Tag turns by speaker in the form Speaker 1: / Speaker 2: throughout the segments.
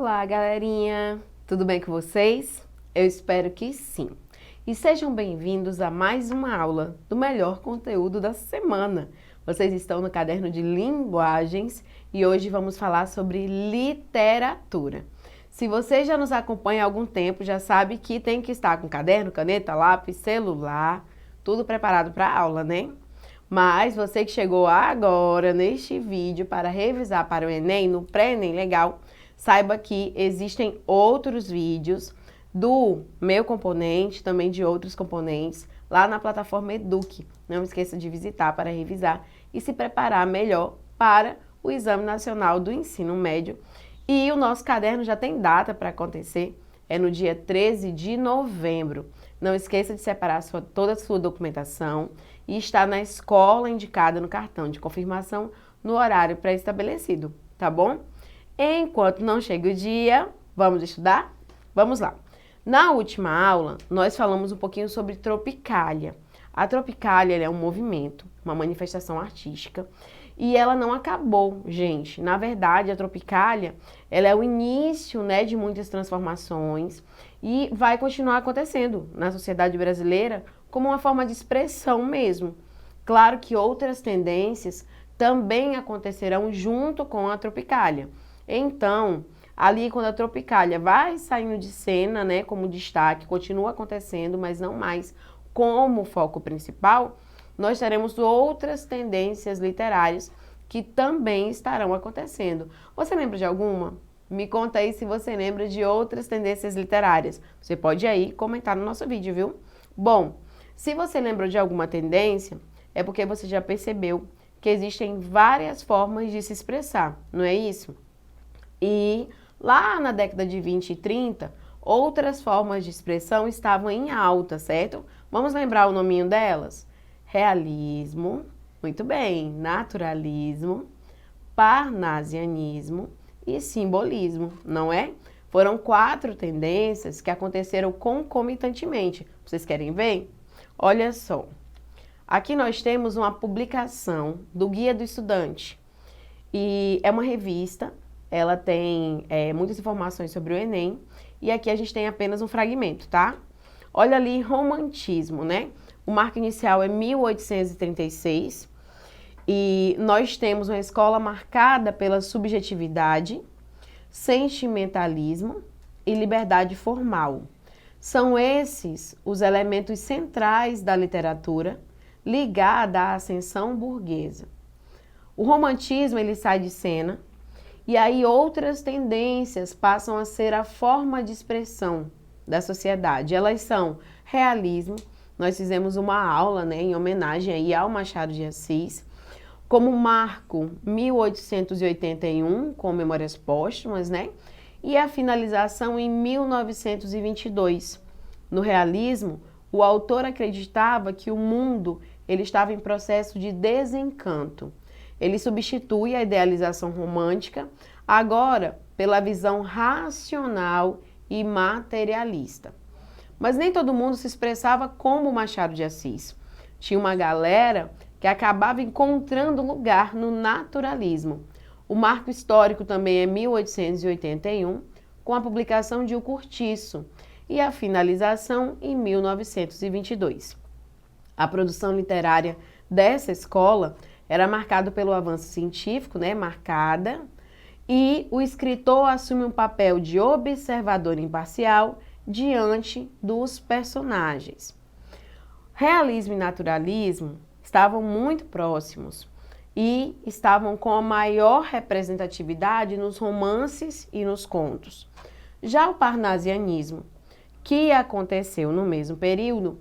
Speaker 1: Olá, galerinha! Tudo bem com vocês? Eu espero que sim. E sejam bem-vindos a mais uma aula do melhor conteúdo da semana. Vocês estão no caderno de linguagens e hoje vamos falar sobre literatura. Se você já nos acompanha há algum tempo, já sabe que tem que estar com caderno, caneta, lápis, celular, tudo preparado para a aula, né? Mas você que chegou agora neste vídeo para revisar para o Enem, no pré-Enem legal, saiba que existem outros vídeos do meu componente, também de outros componentes, lá na plataforma Eduque. Não esqueça de visitar para revisar e se preparar melhor para o Exame Nacional do Ensino Médio. E o nosso caderno já tem data para acontecer, é no dia 13 de novembro. Não esqueça de separar toda a sua documentação e estar na escola indicada no cartão de confirmação no horário pré-estabelecido, tá bom? Enquanto não chega o dia, vamos estudar? Vamos lá. Na última aula, nós falamos um pouquinho sobre Tropicália. A Tropicália é um movimento, uma manifestação artística, e ela não acabou, gente. Na verdade, a Tropicália, ela é o início, né, de muitas transformações e vai continuar acontecendo na sociedade brasileira como uma forma de expressão mesmo. Claro que outras tendências também acontecerão junto com a Tropicália. Então, ali quando a Tropicália vai saindo de cena, né, como destaque, continua acontecendo, mas não mais como foco principal, nós teremos outras tendências literárias que também estarão acontecendo. Você lembra de alguma? Me conta aí se você lembra de outras tendências literárias. Você pode aí comentar no nosso vídeo, viu? Bom, se você lembrou de alguma tendência, é porque você já percebeu que existem várias formas de se expressar, não é isso? E lá na década de 20 e 30, outras formas de expressão estavam em alta, certo? Vamos lembrar o nominho delas? Realismo, muito bem, naturalismo, parnasianismo e simbolismo, não é? Foram 4 tendências que aconteceram concomitantemente. Vocês querem ver? Olha só, aqui nós temos uma publicação do Guia do Estudante e é uma revista, ela tem muitas informações sobre o Enem e aqui a gente tem apenas um fragmento, tá? Olha ali, romantismo, né? O marco inicial é 1836 e nós temos uma escola marcada pela subjetividade, sentimentalismo e liberdade formal. São esses os elementos centrais da literatura ligada à ascensão burguesa. O romantismo ele sai de cena e aí outras tendências passam a ser a forma de expressão da sociedade. Elas são realismo, nós fizemos uma aula, né, em homenagem aí ao Machado de Assis, como marco 1881, com memórias póstumas, né, e a finalização em 1922. No realismo, o autor acreditava que o mundo ele estava em processo de desencanto. Ele substitui a idealização romântica, agora pela visão racional e materialista. Mas nem todo mundo se expressava como Machado de Assis. Tinha uma galera que acabava encontrando lugar no naturalismo. O marco histórico também é 1881, com a publicação de O Cortiço, e a finalização em 1922. A produção literária dessa escola era marcada pelo avanço científico, né, e o escritor assume um papel de observador imparcial diante dos personagens. Realismo e naturalismo estavam muito próximos e estavam com a maior representatividade nos romances e nos contos. Já o parnasianismo, que aconteceu no mesmo período,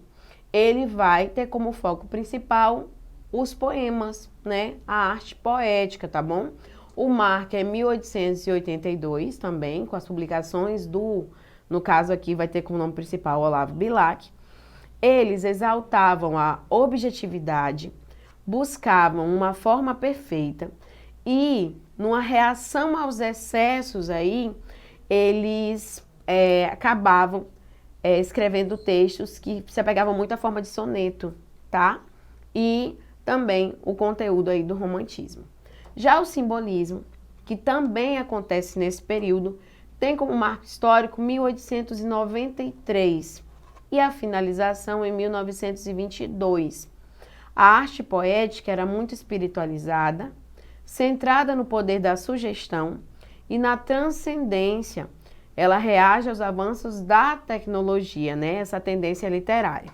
Speaker 1: ele vai ter como foco principal os poemas, né? A arte poética, tá bom? O marco é 1882 também, com as publicações no caso aqui vai ter como nome principal Olavo Bilac. Eles exaltavam a objetividade, buscavam uma forma perfeita e, numa reação aos excessos aí, eles acabavam escrevendo textos que se apegavam muito à forma de soneto, tá? E também o conteúdo aí do romantismo. Já o simbolismo, que também acontece nesse período, tem como marco histórico 1893 e a finalização em 1922. A arte poética era muito espiritualizada, centrada no poder da sugestão e na transcendência. Ela reage aos avanços da tecnologia, né? Essa tendência literária.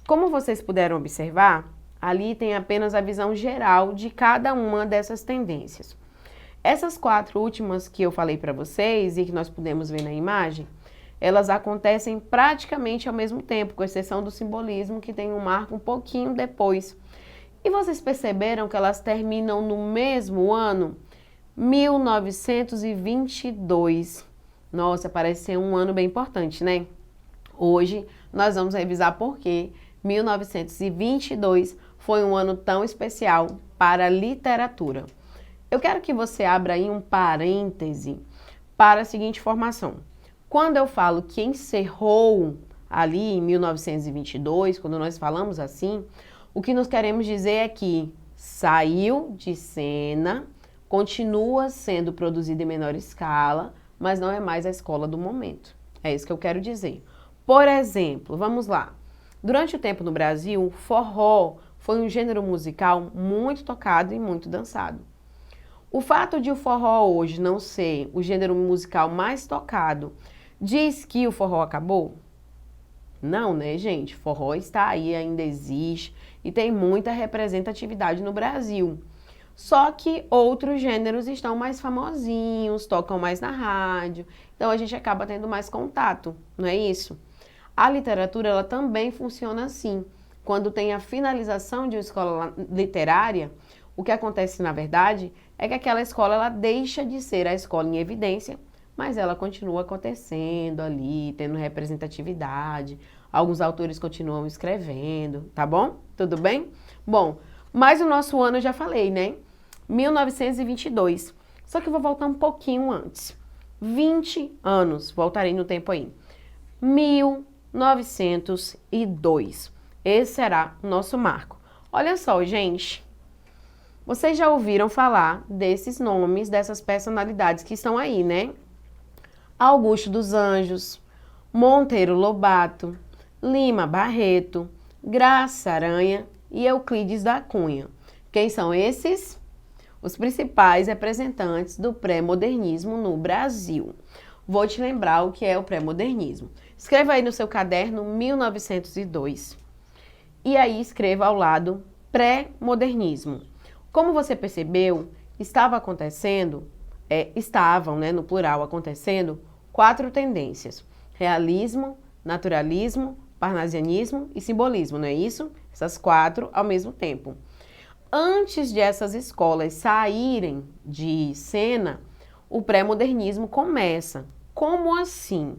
Speaker 1: Como vocês puderam observar, ali tem apenas a visão geral de cada uma dessas tendências. Essas 4 últimas que eu falei para vocês e que nós podemos ver na imagem, elas acontecem praticamente ao mesmo tempo, com exceção do simbolismo, que tem um marco um pouquinho depois. E vocês perceberam que elas terminam no mesmo ano? 1922. Nossa, parece ser um ano bem importante, né? Hoje nós vamos revisar por que 1922 foi um ano tão especial para a literatura. Eu quero que você abra aí um parêntese para a seguinte informação. Quando eu falo que encerrou ali em 1922, quando nós falamos assim, o que nós queremos dizer é que saiu de cena, continua sendo produzido em menor escala, mas não é mais a escola do momento. É isso que eu quero dizer. Por exemplo, vamos lá. Durante o tempo no Brasil, o forró foi um gênero musical muito tocado e muito dançado. O fato de o forró hoje não ser o gênero musical mais tocado diz que o forró acabou? Não, né, gente? Forró está aí, ainda existe e tem muita representatividade no Brasil. Só que outros gêneros estão mais famosinhos, tocam mais na rádio, então a gente acaba tendo mais contato, não é isso? A literatura, ela também funciona assim. Quando tem a finalização de uma escola literária, o que acontece, na verdade, é que aquela escola ela deixa de ser a escola em evidência, mas ela continua acontecendo ali, tendo representatividade. Alguns autores continuam escrevendo, tá bom? Tudo bem? Bom, mas o nosso ano eu já falei, né? 1922. Só que eu vou voltar um pouquinho antes. 20 anos, voltarei no tempo aí. 1902. Esse será o nosso marco. Olha só, gente. Vocês já ouviram falar desses nomes, dessas personalidades que estão aí, né? Augusto dos Anjos, Monteiro Lobato, Lima Barreto, Graça Aranha e Euclides da Cunha. Quem são esses? Os principais representantes do pré-modernismo no Brasil. Vou te lembrar o que é o pré-modernismo. Escreva aí no seu caderno 1902. E aí escreva ao lado pré-modernismo. Como você percebeu, estavam, né, no plural, acontecendo 4 tendências. Realismo, naturalismo, parnasianismo e simbolismo, não é isso? Essas 4 ao mesmo tempo. Antes de essas escolas saírem de cena, o pré-modernismo começa. Como assim?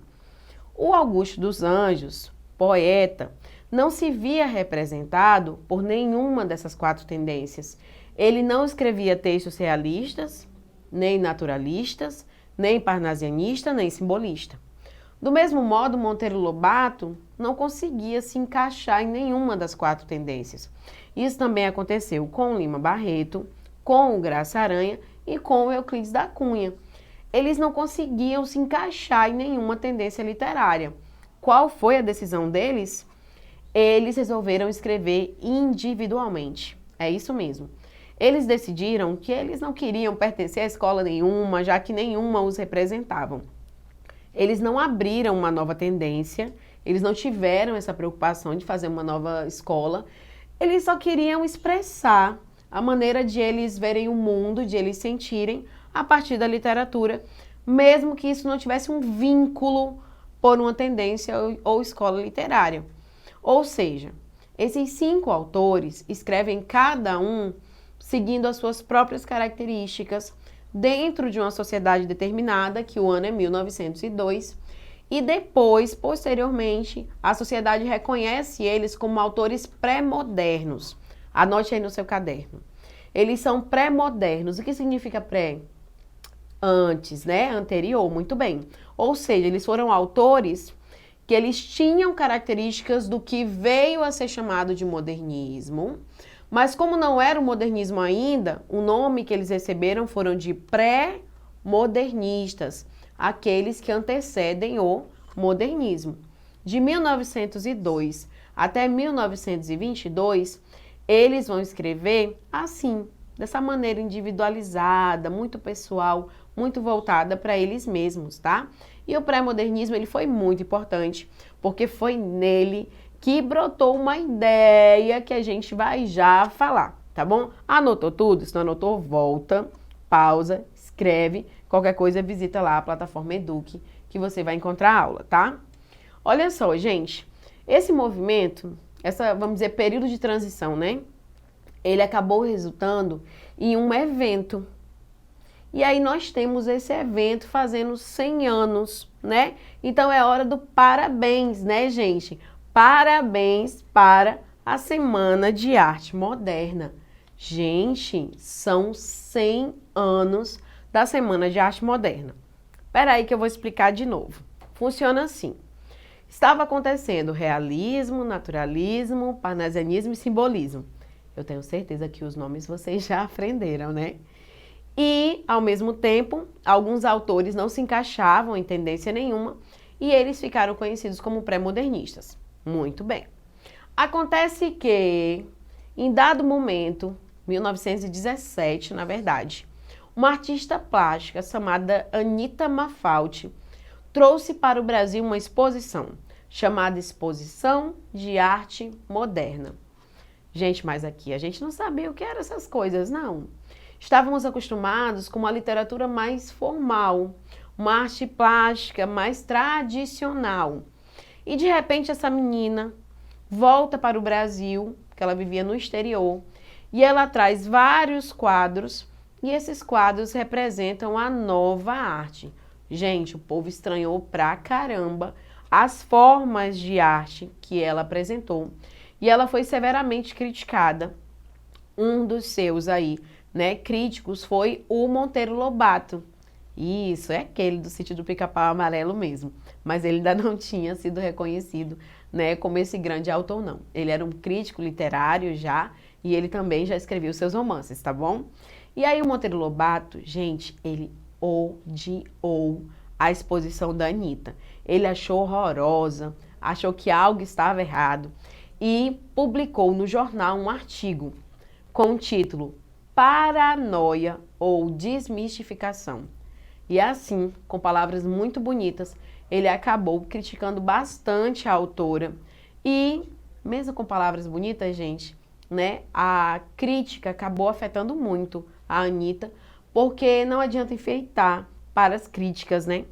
Speaker 1: O Augusto dos Anjos, poeta, não se via representado por nenhuma dessas 4 tendências. Ele não escrevia textos realistas, nem naturalistas, nem parnasianista, nem simbolista. Do mesmo modo, Monteiro Lobato não conseguia se encaixar em nenhuma das 4 tendências. Isso também aconteceu com Lima Barreto, com o Graça Aranha e com o Euclides da Cunha. Eles não conseguiam se encaixar em nenhuma tendência literária. Qual foi a decisão deles? Eles resolveram escrever individualmente. É isso mesmo. Eles decidiram que eles não queriam pertencer a escola nenhuma, já que nenhuma os representavam. Eles não abriram uma nova tendência, eles não tiveram essa preocupação de fazer uma nova escola, eles só queriam expressar a maneira de eles verem o mundo, de eles sentirem a partir da literatura, mesmo que isso não tivesse um vínculo por uma tendência ou escola literária. Ou seja, esses 5 autores escrevem cada um seguindo as suas próprias características dentro de uma sociedade determinada, que o ano é 1902, e depois, posteriormente, a sociedade reconhece eles como autores pré-modernos. Anote aí no seu caderno. Eles são pré-modernos. O que significa pré? Antes, né? Anterior, muito bem. Ou seja, eles foram autores que eles tinham características do que veio a ser chamado de modernismo, mas como não era o modernismo ainda, o nome que eles receberam foram de pré-modernistas. aqueles que antecedem o modernismo. De 1902 até 1922, eles vão escrever assim, dessa maneira individualizada, muito pessoal, muito voltada para eles mesmos, tá? E o pré-modernismo ele foi muito importante, porque foi nele que brotou uma ideia que a gente vai já falar, tá bom? Anotou tudo? Se não anotou, volta, pausa, escreve, qualquer coisa visita lá a plataforma Eduque, que você vai encontrar a aula, tá? Olha só, gente, esse movimento, vamos dizer, período de transição, né? Ele acabou resultando em um evento. E aí nós temos esse evento fazendo 100 anos, né? Então é hora do parabéns, né, gente? Parabéns para a Semana de Arte Moderna. Gente, são 100 anos da Semana de Arte Moderna. Espera aí que eu vou explicar de novo. Funciona assim. Estava acontecendo realismo, naturalismo, parnasianismo e simbolismo. Eu tenho certeza que os nomes vocês já aprenderam, né? E, ao mesmo tempo, alguns autores não se encaixavam em tendência nenhuma e eles ficaram conhecidos como pré-modernistas. Muito bem. Acontece que, em dado momento, 1917, na verdade, uma artista plástica chamada Anita Malfatti trouxe para o Brasil uma exposição chamada Exposição de Arte Moderna. Gente, mas aqui a gente não sabia o que eram essas coisas, não. Estávamos acostumados com uma literatura mais formal, uma arte plástica mais tradicional. E de repente essa menina volta para o Brasil, que ela vivia no exterior, e ela traz vários quadros, e esses quadros representam a nova arte. Gente, o povo estranhou pra caramba as formas de arte que ela apresentou. E ela foi severamente criticada. Um dos seus aí, né, críticos foi o Monteiro Lobato. Isso, é aquele do Sítio do Pica-Pau Amarelo mesmo. Mas ele ainda não tinha sido reconhecido, né, como esse grande autor, não. Ele era um crítico literário já, e ele também já escreveu seus romances, tá bom? E aí o Monteiro Lobato, gente, ele odiou a exposição da Anita. Ele achou horrorosa, achou que algo estava errado e publicou no jornal um artigo com o título Paranoia ou Desmistificação. E assim, com palavras muito bonitas, ele acabou criticando bastante a autora e, mesmo com palavras bonitas, gente, né, a crítica acabou afetando muito a Anita, porque não adianta enfeitar para as críticas, né?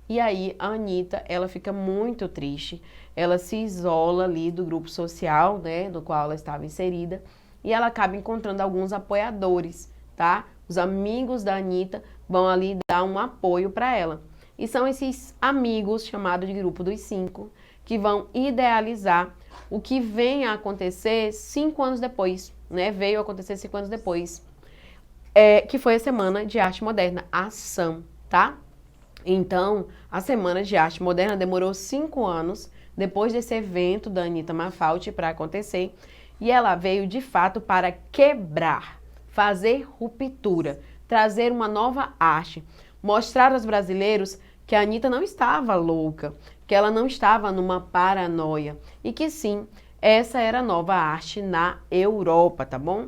Speaker 1: E aí a Anita, ela fica muito triste, ela se isola ali do grupo social, né, do qual ela estava inserida, e ela acaba encontrando alguns apoiadores, tá? Os amigos da Anita vão ali dar um apoio para ela. E são esses amigos, chamados de Grupo dos Cinco, que vão idealizar o que vem a acontecer 5 anos depois, né? Veio a acontecer 5 anos depois. Que foi a Semana de Arte Moderna, a SAM, tá? Então, a Semana de Arte Moderna demorou 5 anos depois desse evento da Anita Malfatti para acontecer, e ela veio de fato para quebrar, fazer ruptura, trazer uma nova arte, mostrar aos brasileiros que a Anita não estava louca, que ela não estava numa paranoia e que sim, essa era a nova arte na Europa, tá bom?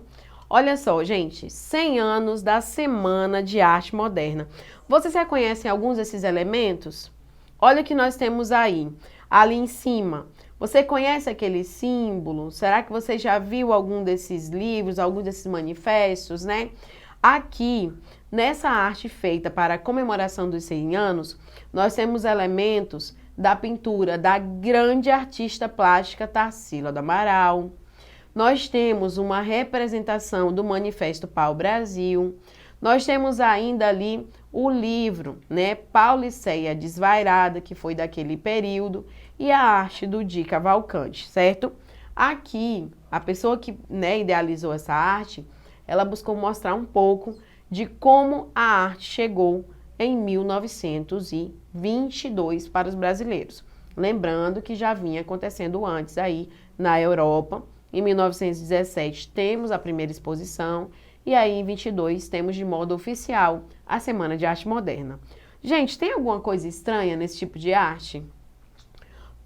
Speaker 1: Olha só, gente, 100 anos da Semana de Arte Moderna. Vocês reconhecem alguns desses elementos? Olha o que nós temos aí, ali em cima. Você conhece aquele símbolo? Será que você já viu algum desses livros, algum desses manifestos, né? Aqui, nessa arte feita para a comemoração dos 100 anos, nós temos elementos da pintura da grande artista plástica Tarsila do Amaral. Nós temos uma representação do Manifesto Pau-Brasil. Nós temos ainda ali o livro, né, Pauliceia Desvairada, que foi daquele período, e a arte do Di Cavalcante, certo? Aqui, a pessoa que, né, idealizou essa arte, ela buscou mostrar um pouco de como a arte chegou em 1922 para os brasileiros. Lembrando que já vinha acontecendo antes aí na Europa. Em 1917 temos a primeira exposição e aí em 22 temos de modo oficial a Semana de Arte Moderna. Gente, tem alguma coisa estranha nesse tipo de arte?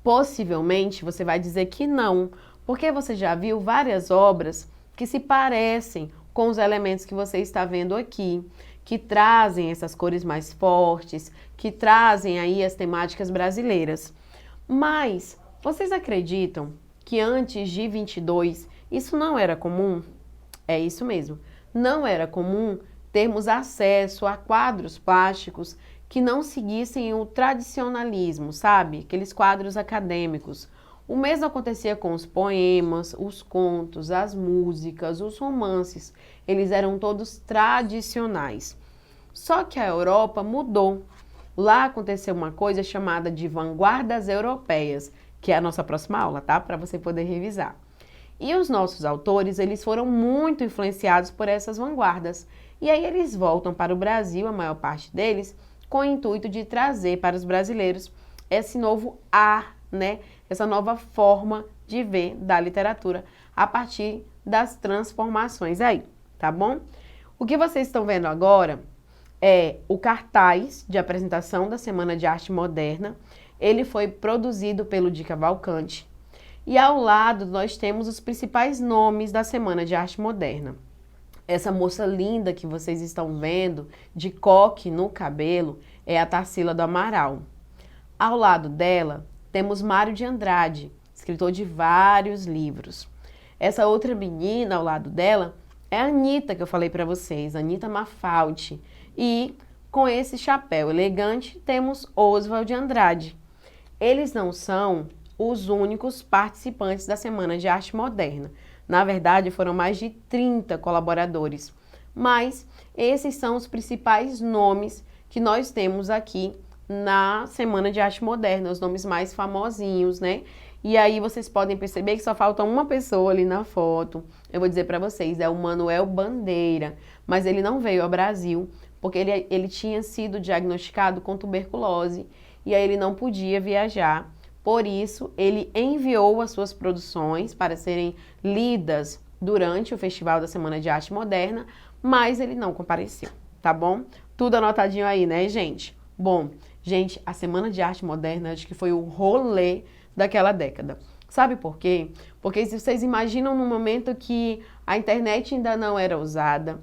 Speaker 1: Possivelmente você vai dizer que não, porque você já viu várias obras que se parecem com os elementos que você está vendo aqui, que trazem essas cores mais fortes, que trazem aí as temáticas brasileiras. Mas vocês acreditam que antes de 22 isso não era comum? É isso mesmo. Não era comum termos acesso a quadros plásticos que não seguissem o tradicionalismo, sabe? Aqueles quadros acadêmicos. O mesmo acontecia com os poemas, os contos, as músicas, os romances. Eles eram todos tradicionais. Só que a Europa mudou. Lá aconteceu uma coisa chamada de vanguardas europeias, que é a nossa próxima aula, tá? Para você poder revisar. E os nossos autores, eles foram muito influenciados por essas vanguardas. E aí eles voltam para o Brasil, a maior parte deles, com o intuito de trazer para os brasileiros esse novo ar, né? Essa nova forma de ver da literatura a partir das transformações aí, tá bom? O que vocês estão vendo agora é o cartaz de apresentação da Semana de Arte Moderna. Ele foi produzido pelo Di Cavalcanti. E ao lado nós temos os principais nomes da Semana de Arte Moderna. Essa moça linda que vocês estão vendo, de coque no cabelo, é a Tarsila do Amaral. Ao lado dela, temos Mário de Andrade, escritor de vários livros. Essa outra menina ao lado dela é a Anitta, que eu falei para vocês, Anitta Mafaldi. E com esse chapéu elegante, temos Oswald de Andrade. Eles não são os únicos participantes da Semana de Arte Moderna. Na verdade, foram mais de 30 colaboradores. Mas esses são os principais nomes que nós temos aqui na Semana de Arte Moderna, os nomes mais famosinhos, né? E aí vocês podem perceber que só falta uma pessoa ali na foto. Eu vou dizer para vocês, é o Manuel Bandeira, mas ele não veio ao Brasil porque ele tinha sido diagnosticado com tuberculose e aí ele não podia viajar. Por isso, ele enviou as suas produções para serem lidas durante o Festival da Semana de Arte Moderna, mas ele não compareceu, tá bom? Tudo anotadinho aí, né, gente? Bom, gente, a Semana de Arte Moderna acho que foi o rolê daquela década. Sabe por quê? Porque se vocês imaginam no momento que a internet ainda não era usada,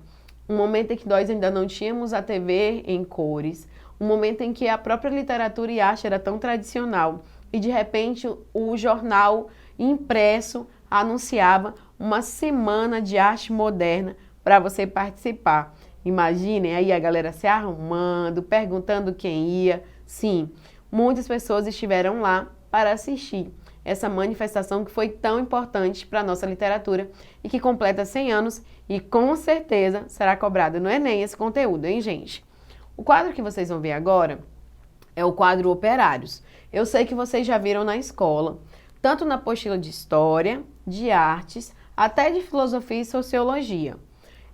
Speaker 1: um momento em que nós ainda não tínhamos a TV em cores, um momento em que a própria literatura e arte era tão tradicional, e de repente o jornal impresso anunciava uma semana de arte moderna para você participar. Imaginem aí a galera se arrumando, perguntando quem ia. Sim, muitas pessoas estiveram lá para assistir essa manifestação que foi tão importante para a nossa literatura e que completa 100 anos e com certeza será cobrado no Enem esse conteúdo, hein, gente? O quadro que vocês vão ver agora é o quadro Operários. Eu sei que vocês já viram na escola, tanto na apostila de História, de Artes, até de Filosofia e Sociologia.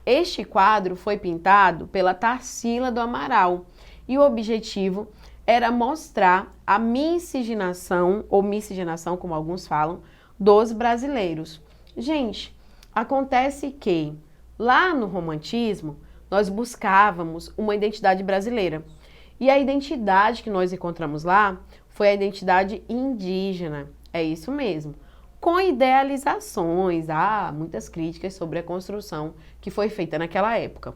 Speaker 1: Este quadro foi pintado pela Tarsila do Amaral e o objetivo era mostrar a miscigenação, ou miscigenação, como alguns falam, dos brasileiros. Gente, acontece que lá no romantismo nós buscávamos uma identidade brasileira. E a identidade que nós encontramos lá foi a identidade indígena, é isso mesmo, com idealizações, há muitas críticas sobre a construção que foi feita naquela época.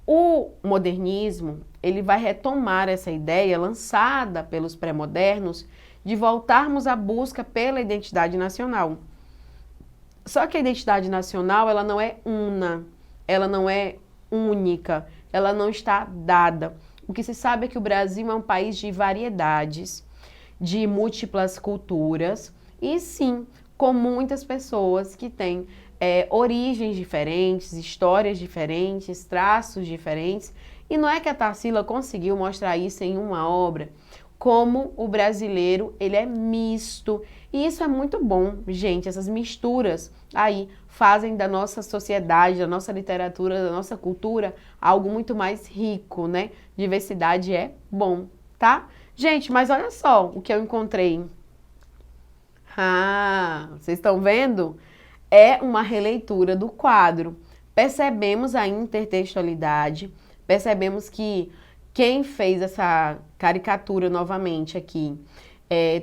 Speaker 1: O modernismo, ele vai retomar essa ideia lançada pelos pré-modernos de voltarmos à busca pela identidade nacional. Só que a identidade nacional, ela não é una, ela não é única, ela não está dada. O que se sabe é que o Brasil é um país de variedades, de múltiplas culturas e sim, com muitas pessoas que têm origens diferentes, histórias diferentes, traços diferentes. E não é que a Tarsila conseguiu mostrar isso em uma obra, como o brasileiro, ele é misto. E isso é muito bom, gente, essas misturas aí fazem da nossa sociedade, da nossa literatura, da nossa cultura, algo muito mais rico, né? Diversidade é bom, tá? Gente, mas olha só o que eu encontrei. Ah, vocês estão vendo? É uma releitura do quadro. Percebemos a intertextualidade, percebemos que Quem fez essa caricatura novamente aqui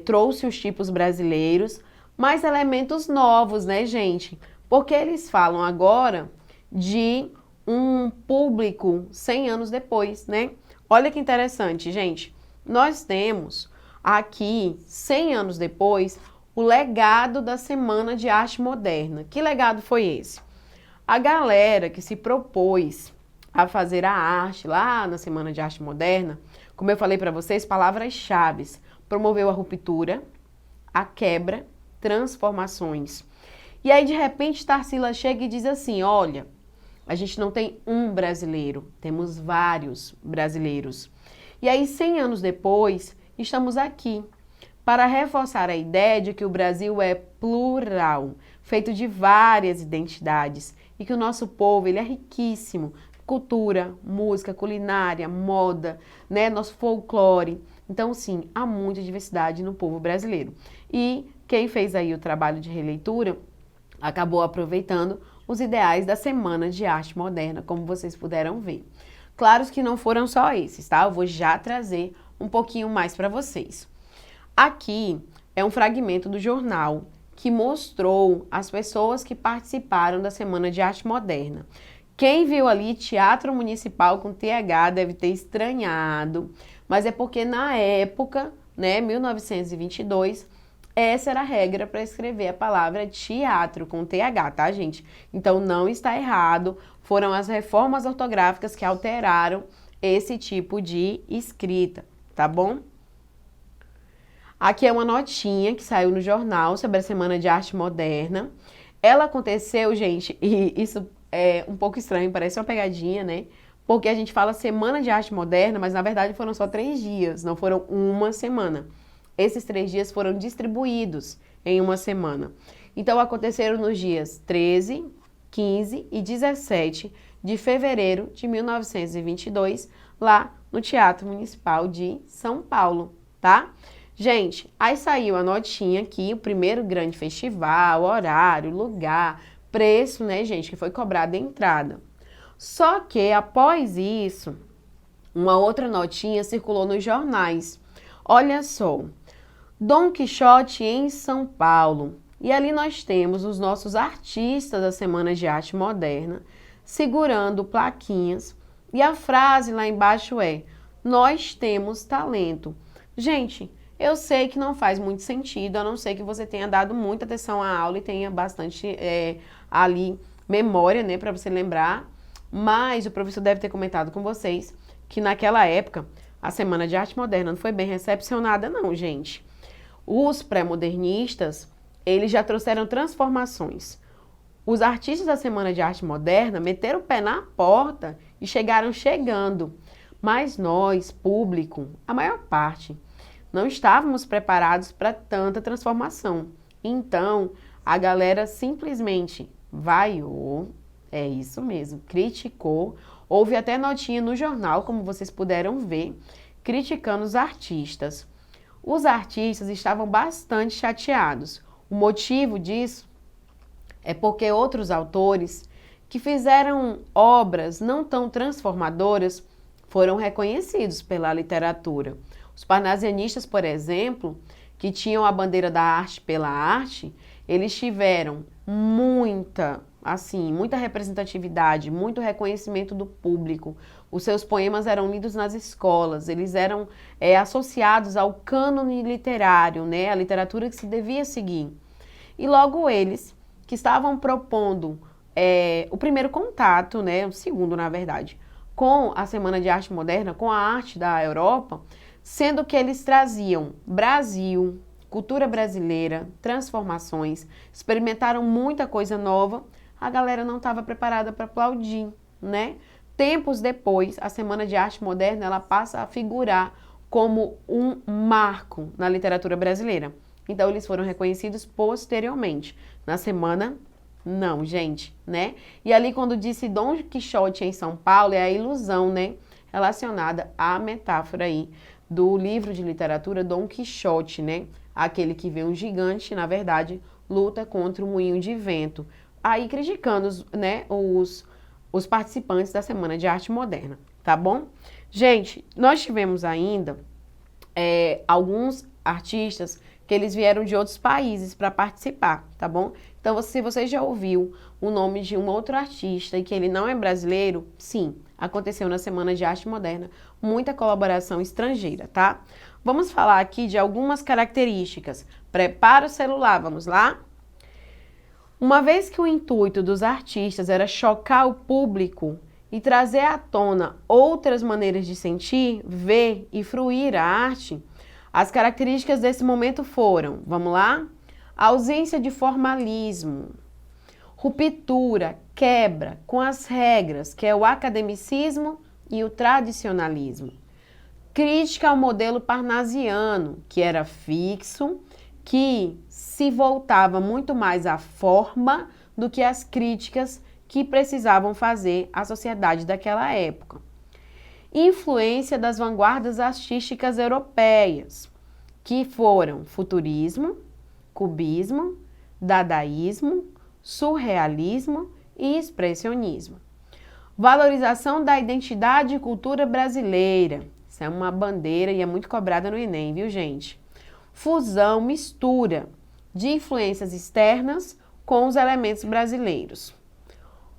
Speaker 1: trouxe os tipos brasileiros, mas elementos novos, né, gente? Porque eles falam agora de um público 100 anos depois, né? Olha que interessante, gente. Nós temos aqui, 100 anos depois, o legado da Semana de Arte Moderna. Que legado foi esse? A galera que se propôs a fazer a arte lá na Semana de Arte Moderna, como eu falei para vocês, palavras-chave, promoveu a ruptura, a quebra, transformações. E aí, de repente, Tarsila chega e diz assim, olha, a gente não tem um brasileiro, temos vários brasileiros. E aí, 100 anos depois, estamos aqui para reforçar a ideia de que o Brasil é plural, feito de várias identidades, e que o nosso povo ele é riquíssimo, cultura, música, culinária, moda, né, nosso folclore. Então, sim, há muita diversidade no povo brasileiro. E quem fez aí o trabalho de releitura acabou aproveitando os ideais da Semana de Arte Moderna, como vocês puderam ver. Claro que não foram só esses, tá? Eu vou já trazer um pouquinho mais para vocês. Aqui é um fragmento do jornal que mostrou as pessoas que participaram da Semana de Arte Moderna. Quem viu ali Teatro Municipal com TH deve ter estranhado, mas é porque na época, né, 1922, essa era a regra para escrever a palavra teatro com TH, tá, gente? Então não está errado, foram as reformas ortográficas que alteraram esse tipo de escrita, tá bom? Aqui é uma notinha que saiu no jornal sobre a Semana de Arte Moderna. Ela aconteceu, gente, e isso é um pouco estranho, parece uma pegadinha, né? Porque a gente fala Semana de Arte Moderna, mas na verdade foram só 3 dias, não foram uma semana. Esses 3 dias foram distribuídos em uma semana. Então aconteceram nos dias 13, 15 e 17 de fevereiro de 1922, lá no Teatro Municipal de São Paulo, tá? Gente, aí saiu a notinha aqui, o primeiro grande festival, horário, lugar, preço, né, gente, que foi cobrada a entrada. Só que após isso, uma outra notinha circulou nos jornais. Olha só, Dom Quixote em São Paulo. E ali nós temos os nossos artistas da Semana de Arte Moderna segurando plaquinhas. E a frase lá embaixo é: nós temos talento. Gente, eu sei que não faz muito sentido, a não ser que você tenha dado muita atenção à aula e tenha bastante ali memória, né, para você lembrar. Mas o professor deve ter comentado com vocês que naquela época a Semana de Arte Moderna não foi bem recepcionada não, gente. Os pré-modernistas, eles já trouxeram transformações. Os artistas da Semana de Arte Moderna meteram o pé na porta e chegaram chegando. Mas nós, público, a maior parte, não estávamos preparados para tanta transformação. Então, a galera simplesmente vaiou, é isso mesmo, criticou. Houve até notinha no jornal, como vocês puderam ver, criticando os artistas. Os artistas estavam bastante chateados. O motivo disso é porque outros autores que fizeram obras não tão transformadoras foram reconhecidos pela literatura. Os parnasianistas, por exemplo, que tinham a bandeira da arte pela arte, eles tiveram muita representatividade, muito reconhecimento do público. Os seus poemas eram lidos nas escolas, eles eram associados ao cânone literário, né, a literatura que se devia seguir. E logo eles, que estavam propondo o primeiro contato, né, o segundo, na verdade, com a Semana de Arte Moderna, com a arte da Europa, sendo que eles traziam Brasil, cultura brasileira, transformações, experimentaram muita coisa nova, a galera não estava preparada para aplaudir, né? Tempos depois, a Semana de Arte Moderna, ela passa a figurar como um marco na literatura brasileira. Então, eles foram reconhecidos posteriormente. Na semana, não, gente, né? E ali, quando disse Dom Quixote em São Paulo, é a ilusão, né? Relacionada à metáfora aí do livro de literatura Dom Quixote, né? Aquele que vê um gigante, na verdade, luta contra um moinho de vento. Aí criticando, né, os participantes da Semana de Arte Moderna, tá? tá bom? Gente, nós tivemos ainda alguns artistas que eles vieram de outros países para participar, tá bom? Então, se você já ouviu o nome de um outro artista e que ele não é brasileiro, sim, aconteceu na Semana de Arte Moderna, muita colaboração estrangeira, tá? Vamos falar aqui de algumas características. Prepara o celular, vamos lá? Uma vez que o intuito dos artistas era chocar o público e trazer à tona outras maneiras de sentir, ver e fruir a arte, as características desse momento foram, vamos lá? Ausência de formalismo, ruptura, quebra com as regras, que é o academicismo e o tradicionalismo. Crítica ao modelo parnasiano, que era fixo, que se voltava muito mais à forma do que às críticas que precisavam fazer à sociedade daquela época. Influência das vanguardas artísticas europeias, que foram futurismo, cubismo, dadaísmo, surrealismo e expressionismo. Valorização da identidade e cultura brasileira. Isso é uma bandeira e é muito cobrada no Enem, viu, gente? Fusão, mistura de influências externas com os elementos brasileiros.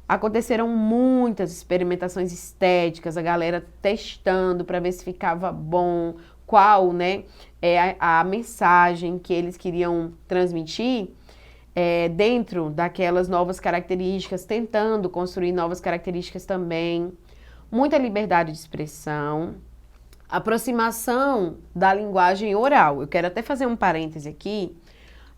Speaker 1: Aconteceram muitas experimentações estéticas, a galera testando para ver se ficava bom, qual, né, é a mensagem que eles queriam transmitir dentro daquelas novas características, tentando construir novas características também. Muita liberdade de expressão, aproximação da linguagem oral. Eu quero até fazer um parêntese aqui.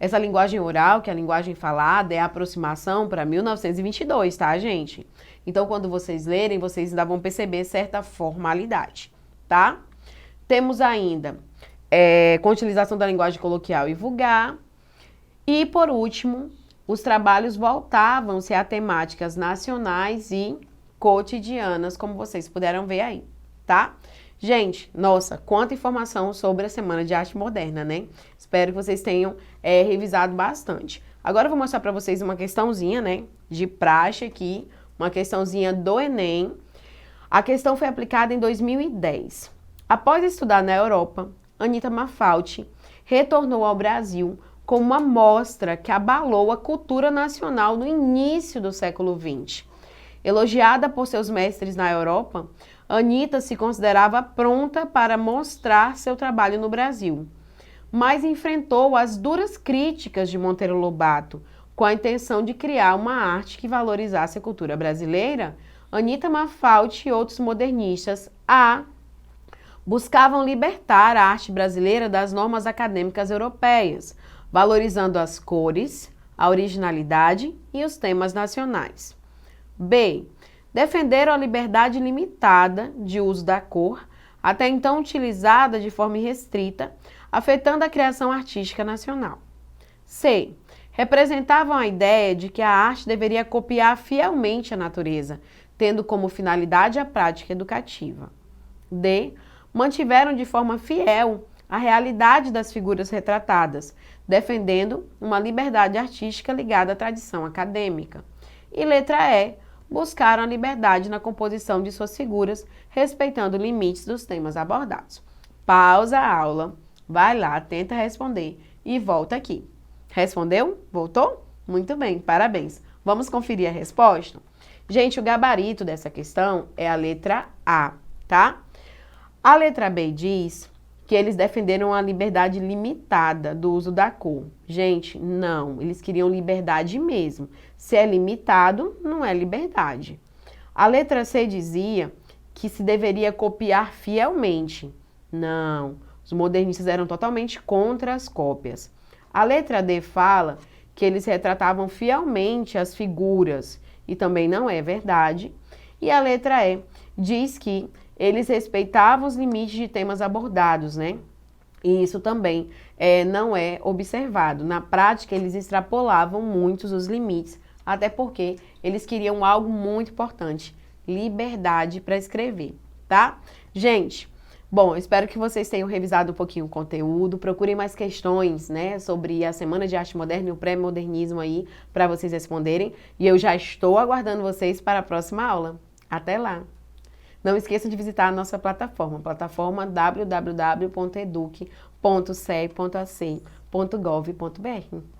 Speaker 1: Essa linguagem oral, que é a linguagem falada, é a aproximação para 1922, tá, gente? Então, quando vocês lerem, vocês ainda vão perceber certa formalidade, tá? Temos ainda com a utilização da linguagem coloquial e vulgar. E, por último, os trabalhos voltavam-se a temáticas nacionais e cotidianas, como vocês puderam ver aí, tá? Gente, nossa, quanta informação sobre a Semana de Arte Moderna, né? Espero que vocês tenham revisado bastante. Agora eu vou mostrar para vocês uma questãozinha, né, de praxe aqui, uma questãozinha do Enem. A questão foi aplicada em 2010. Após estudar na Europa, Anita Malfatti retornou ao Brasil com uma mostra que abalou a cultura nacional no início do século XX. Elogiada por seus mestres na Europa, Anita se considerava pronta para mostrar seu trabalho no Brasil, mas enfrentou as duras críticas de Monteiro Lobato. Com a intenção de criar uma arte que valorizasse a cultura brasileira, Anita Malfatti e outros modernistas buscavam libertar a arte brasileira das normas acadêmicas europeias, valorizando as cores, a originalidade e os temas nacionais. B. Defenderam a liberdade limitada de uso da cor, até então utilizada de forma irrestrita, afetando a criação artística nacional. C. Representavam a ideia de que a arte deveria copiar fielmente a natureza, tendo como finalidade a prática educativa. D. Mantiveram de forma fiel a realidade das figuras retratadas, defendendo uma liberdade artística ligada à tradição acadêmica. E letra E. Buscaram a liberdade na composição de suas figuras, respeitando limites dos temas abordados. Pausa a aula, vai lá, tenta responder e volta aqui. Respondeu? Voltou? Muito bem, parabéns. Vamos conferir a resposta? Gente, o gabarito dessa questão é a letra A, tá? A letra B diz que eles defenderam a liberdade limitada do uso da cor. Gente, não, eles queriam liberdade mesmo. Se é limitado, não é liberdade. A letra C dizia que se deveria copiar fielmente. Não, os modernistas eram totalmente contra as cópias. A letra D fala que eles retratavam fielmente as figuras, e também não é verdade. E a letra E diz que eles respeitavam os limites de temas abordados, né? E isso também não é observado. Na prática, eles extrapolavam muitos os limites, até porque eles queriam algo muito importante, liberdade para escrever, tá? Gente, bom, eu espero que vocês tenham revisado um pouquinho o conteúdo, procurem mais questões, né, sobre a Semana de Arte Moderna e o pré-modernismo aí, para vocês responderem, e eu já estou aguardando vocês para a próxima aula. Até lá! Não esqueçam de visitar a nossa plataforma www.eduque.ce.ac.gov.br.